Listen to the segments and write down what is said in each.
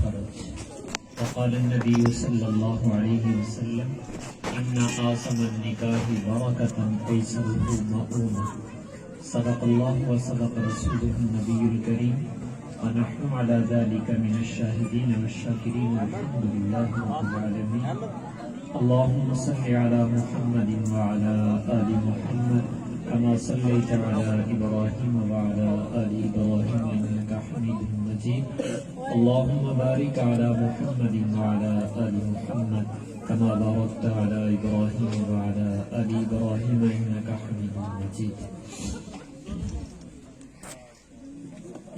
حرج وقال النبي صلى الله عليه وسلم إن أعظم النكاح بركة أيسره مؤونة صدق الله وصدق رسوله النبي الكريم ونحن على ذلك من الشاهدين والشاكرين والحمد لله رب العالمين اللهم صل على محمد وعلى آل محمد كما صليت على إبراهيم وعلى آل إبراهيم إنك حميد مجيد اللهم بارك على محمد وعلى آل محمد كما باركت على إبراهيم وعلى آل إبراهيم إنك حميد مجيد.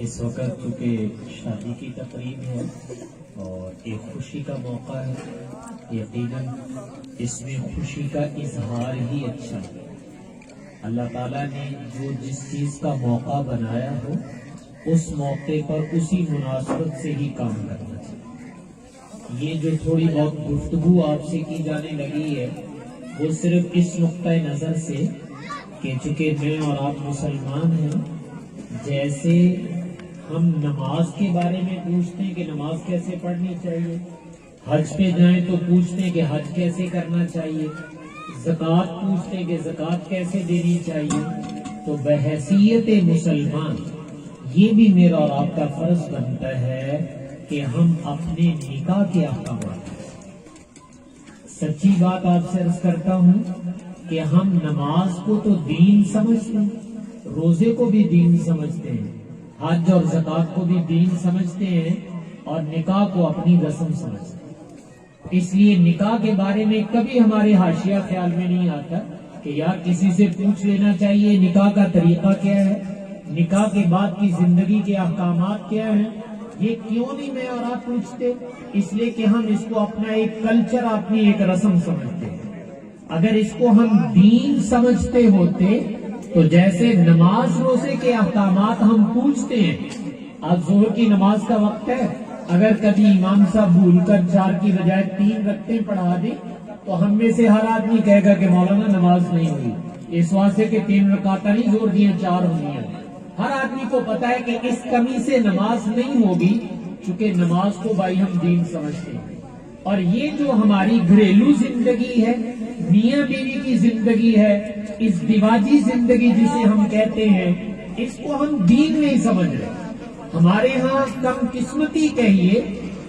اس وقت چونکہ شادی کی تقریب ہے اور ایک خوشی کا موقع ہے، یقیناً اس میں خوشی کا اظہار ہی اچھا ہے. اللہ تعالیٰ نے جو جس چیز کا موقع بنایا ہو اس موقع پر اسی مناسبت سے ہی کام کرنا چاہیے. یہ جو تھوڑی بہت گفتگو آپ سے کی جانے لگی ہے وہ صرف اس نقطۂ نظر سے کہ چونکہ میں اور آپ مسلمان ہیں، جیسے ہم نماز کے بارے میں پوچھتے ہیں کہ نماز کیسے پڑھنی چاہیے، حج پہ جائیں تو پوچھتے ہیں کہ حج کیسے کرنا چاہیے، زکوٰۃ پوچھتے ہیں کہ زکوٰۃ کیسے دینی چاہیے، تو بحیثیت مسلمان یہ بھی میرا اور آپ کا فرض بنتا ہے کہ ہم اپنے نکاح کے احکامات، سچی بات آپ سے عرض کرتا ہوں کہ ہم نماز کو تو دین سمجھتے ہیں، روزے کو بھی دین سمجھتے ہیں، حج اور زکوٰۃ کو بھی دین سمجھتے ہیں، اور نکاح کو اپنی رسم سمجھتے ہیں. اس لیے نکاح کے بارے میں کبھی ہمارے حاشیہ خیال میں نہیں آتا کہ یار کسی سے پوچھ لینا چاہیے نکاح کا طریقہ کیا ہے، نکاح کے بعد کی زندگی کے احکامات کیا ہیں. یہ کیوں نہیں میں اور آپ پوچھتے؟ اس لیے کہ ہم اس کو اپنا ایک کلچر، اپنی ایک رسم سمجھتے ہیں. اگر اس کو ہم دین سمجھتے ہوتے تو جیسے نماز روزے کے احکامات ہم پوچھتے ہیں، آج ظہر کی نماز کا وقت ہے، اگر کبھی امام صاحب بھول کر 4 کی بجائے 3 رکعتیں پڑھا دیں تو ہم میں سے ہر آدمی کہے گا کہ مولانا نماز نہیں ہوئی، اس واسطے کہ 3 رکعت نہیں زور دیا 4 ہوئی ہیں. ہر آدمی کو پتا ہے کہ اس کمی سے نماز نہیں ہوگی، چونکہ نماز کو بھائی ہم دین سمجھتے ہیں. اور یہ جو ہماری گھریلو زندگی ہے، میاں بیوی کی زندگی ہے، اس ازدواجی زندگی جسے ہم کہتے ہیں، اس کو ہم دین نہیں سمجھ رہے. ہمارے ہاں کم قسمتی کہیے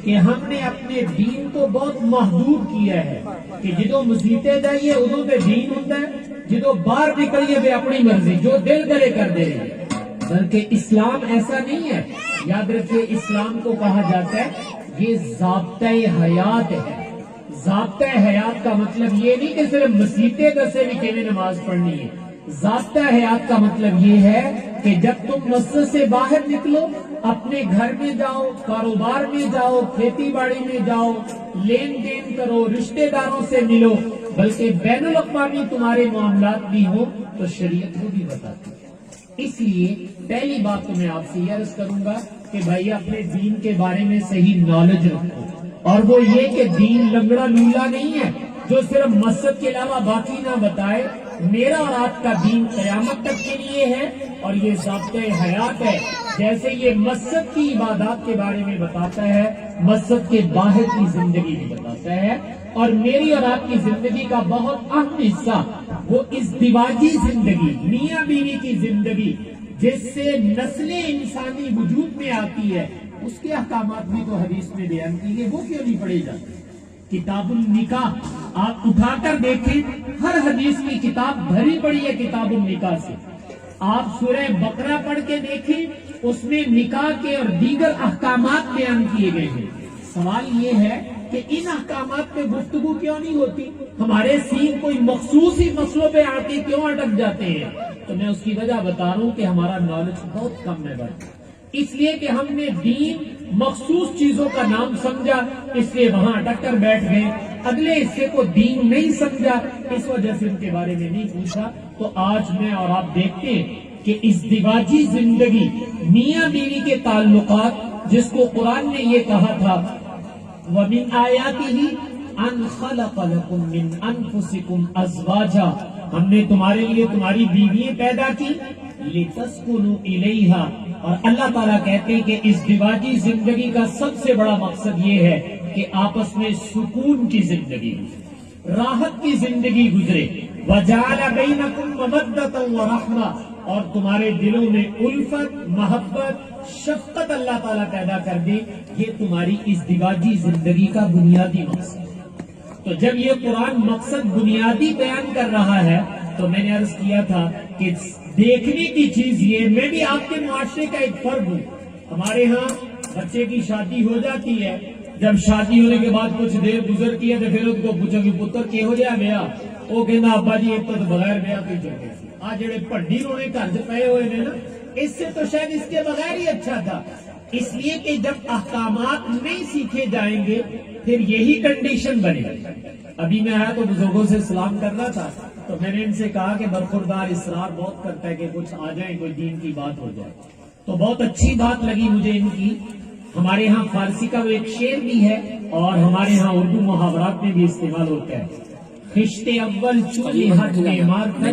کہ ہم نے اپنے دین کو بہت محدود کیا ہے کہ جدو مسیطے جائیے ادو پہ دین ہوتا ہے، جدو باہر نکلیے بے اپنی مرضی جو دل کرے کر دے رہے. بلکہ اسلام ایسا نہیں ہے. یاد رکھیے اسلام کو کہا جاتا ہے یہ ضابطۂ حیات ہے. ضابطۂ حیات کا مطلب یہ نہیں کہ صرف مسیطے دسے بھی کہ نماز پڑھنی ہے. ضابطۂ حیات کا مطلب یہ ہے کہ جب تم مسجد سے باہر نکلو، اپنے گھر میں جاؤ، کاروبار میں جاؤ، کھیتی باڑی میں جاؤ، لین دین کرو، رشتہ داروں سے ملو، بلکہ بین الاقوامی تمہارے معاملات بھی ہوں تو شریعت وہ بھی بتاتی ہے. اس لیے پہلی بات تو میں آپ سے یہ عرض کروں گا کہ بھائی اپنے دین کے بارے میں صحیح نالج رکھو، اور وہ یہ کہ دین لنگڑا لولا نہیں ہے جو صرف مسجد کے علاوہ باقی نہ بتائے. میرا اور آپ کا دین قیامت تک کے لیے ہے اور یہ ضابطۂ حیات ہے. جیسے یہ مسجد کی عبادات کے بارے میں بتاتا ہے، مسجد کے باہر کی زندگی بھی بتاتا ہے. اور میری اور آپ کی زندگی کا بہت اہم حصہ وہ ازدواجی زندگی، میاں بیوی کی زندگی جس سے نسل انسانی وجود میں آتی ہے، اس کے احکامات بھی تو حدیث میں بیان کی گئے، وہ کیوں نہیں پڑھے جاتے؟ کتاب النکاح آپ اٹھا کر دیکھیں، ہر حدیث کی کتاب بھری پڑی ہے کتاب النکاح سے. آپ سورہ بقرہ پڑھ کے دیکھیں، اس میں نکاح کے اور دیگر احکامات بیان کیے گئے ہیں. سوال یہ ہے کہ ان احکامات پہ گفتگو کیوں نہیں ہوتی؟ ہمارے سین کوئی مخصوص ہی مسئلوں پہ آ کے کیوں اٹک جاتے ہیں؟ تو میں اس کی وجہ بتا رہا ہوں کہ ہمارا نالج بہت کم ہے بھائی. اس لیے کہ ہم نے دین مخصوص چیزوں کا نام سمجھا، اس لیے وہاں اٹک کر بیٹھ گئے. اگلے حصے کو دین نہیں سمجھا، اس وجہ سے ان کے بارے میں نہیں پوچھا. تو آج میں اور آپ دیکھتے ہیں کہ ازدواجی زندگی، میاں بیوی کے تعلقات، جس کو قرآن نے یہ کہا تھا وَمِنْ آيَاتِهِ أَنْ خَلَقَ لَكُمْ مِنْ أَنفُسِكُمْ أَزْوَاجًا، ہم نے تمہارے لیے تمہاری بیویاں پیدا کی، لِتَسْكُنُوا إِلَيْهَا، اور اللہ تعالیٰ کہتے ہیں کہ اس ازدواجی زندگی کا سب سے بڑا مقصد یہ ہے کہ آپس میں سکون کی زندگی گزرے، راحت کی زندگی گزرے، وَجَعَلَ بَيْنَكُمْ مَوَدَّةً وَرَحْمَةً، اور تمہارے دلوں میں الفت، محبت، شفقت اللہ تعالیٰ پیدا کر دے۔ یہ تمہاری ازدواجی زندگی کا بنیادی مقصد ہے۔ تو جب یہ قرآن مقصد بنیادی بیان کر رہا ہے تو میں نے عرض کیا تھا کہ دیکھنے کی چیز یہ، میں بھی آپ کے معاشرے کا ایک فرد ہوں۔ ہمارے ہاں بچے کی شادی ہو جاتی ہے، جب شادی ہونے کے بعد کچھ دیر گزرتی ہے تو پھر ان کو پوچھو کہ پتر کہ ہو جائے بیا، وہ کہنا ابا جی ایک تو بغیر بیا تو چلے آ جڑے پڈی رونے گھر سے پے ہوئے نے نا، اس سے تو شاید اس کے بغیر ہی اچھا تھا۔ اس لیے کہ جب احکامات نہیں سیکھے جائیں گے پھر یہی کنڈیشن بنے گی۔ ابھی میں آیا تو بزرگوں سے سلام کرنا تھا تو میں نے ان سے کہا کہ برخوردار اصرار بہت کرتا ہے کہ کچھ آ جائیں، کوئی دین کی بات ہو جائے، تو بہت اچھی بات لگی مجھے ان کی۔ ہمارے ہاں فارسی کا وہ ایک شعر بھی ہے اور ہمارے ہاں اردو محاورات میں بھی استعمال ہوتا ہے، خشتے اول چولی ہٹ میں مار کر